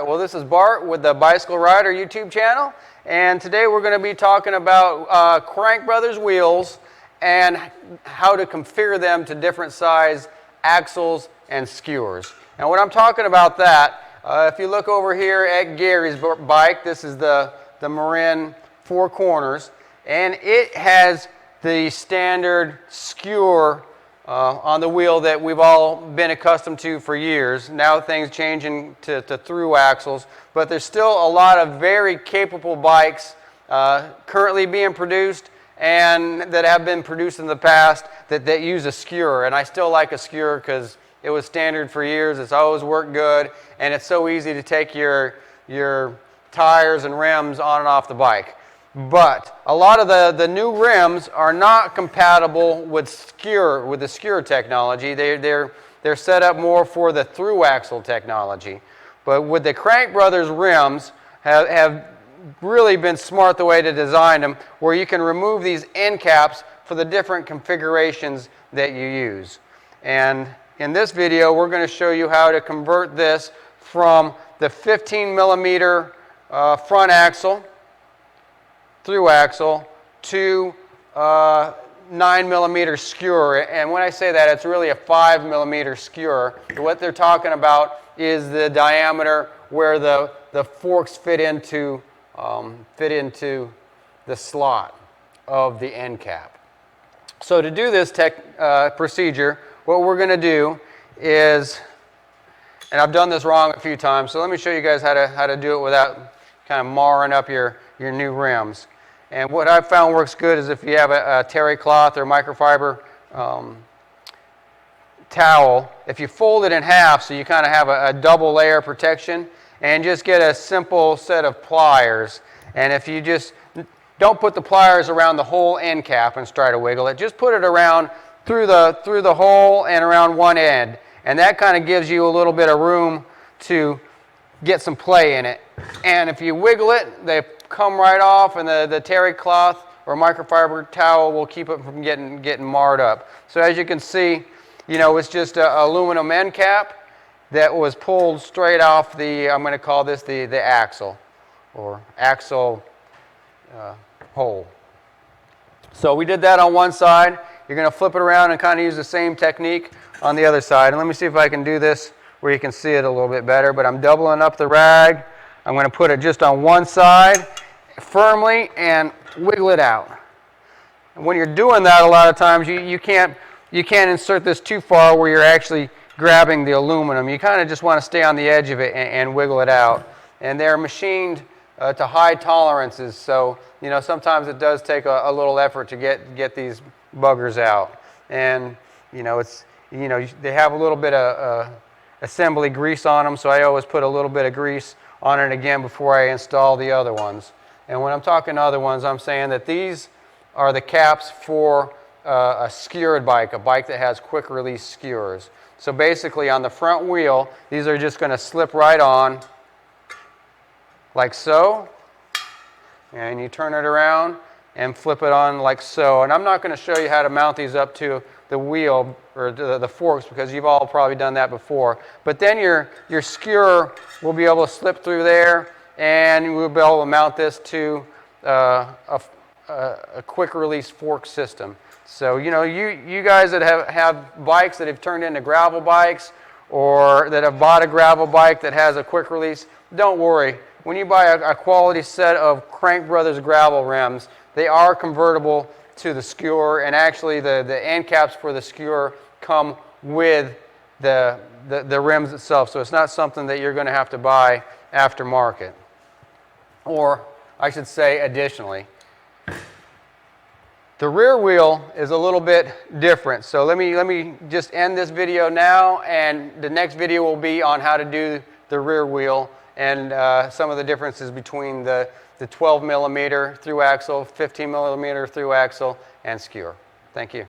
right, well, this is Bart with the Bicycle Rider YouTube channel, and today we're going to be talking about Crank Brothers wheels and how to configure them to different size axles and skewers. And when I'm talking about that, if you look over here at Gary's bike, this is the Marin 4 corners, and it has the standard skewer on the wheel that we've all been accustomed to for years. Now things changing to through axles, but there's still a lot of very capable bikes currently being produced and that have been produced in the past that use a skewer. And I still like a skewer because it was standard for years. It's always worked good, and it's so easy to take your tires and rims on and off the bike. But a lot of the new rims are not compatible with the skewer technology. They're set up more for the through axle technology. But with the Crank Brothers rims have really been smart the way to design them, where you can remove these end caps for the different configurations that you use. And in this video, we're going to show you how to convert this from the 15 millimeter front axle through axle to 9 millimeter skewer. And when I say that, it's really a 5 millimeter skewer. What they're talking about is the diameter where the forks fit into the slot of the end cap. So to do this procedure, what we're going to do is, and I've done this wrong a few times, so let me show you guys how to do it without kind of marring up your new rims. And what I've found works good is if you have a terry cloth or microfiber towel, if you fold it in half so you kind of have a double layer protection, and just get a simple set of pliers. And if you just don't put the pliers around the whole end cap and try to wiggle it, just put it around through the hole and around one end. And that kind of gives you a little bit of room to get some play in it. And if you wiggle it, they come right off, and the terry cloth or microfiber towel will keep it from getting marred up. So as you can see, it's just an aluminum end cap that was pulled straight off the, I'm going to call this the axle or axle hole. So we did that on one side. You're going to flip it around and kind of use the same technique on the other side. And let me see if I can do this where you can see it a little bit better. But I'm doubling up the rag. I'm going to put it just on one side firmly and wiggle it out. And when you're doing that, a lot of times you can't insert this too far where you're actually grabbing the aluminum. You kind of just want to stay on the edge of it and wiggle it out. And they're machined to high tolerances, so sometimes it does take a little effort to get these buggers out. And they have a little bit of assembly grease on them, so I always put a little bit of grease on it again before I install the other ones. And when I'm talking other ones, I'm saying that these are the caps for a skewered bike, a bike that has quick release skewers. So basically on the front wheel, these are just going to slip right on like so, and you turn it around and flip it on like so. And I'm not going to show you how to mount these up to the wheel or the forks because you've all probably done that before. But then your skewer will be able to slip through there, and we'll be able to mount this to a quick release fork system. So you guys that have bikes that have turned into gravel bikes or that have bought a gravel bike that has a quick release, don't worry. When you buy a quality set of Crank Brothers gravel rims, they are convertible to the skewer, and actually the end caps for the skewer come with the rims itself. So it's not something that you're going to have to buy aftermarket. Or I should say additionally. The rear wheel is a little bit different. So let me just end this video now, and the next video will be on how to do the rear wheel and some of the differences between the 12 millimeter through axle, 15 millimeter through axle, and skewer. Thank you.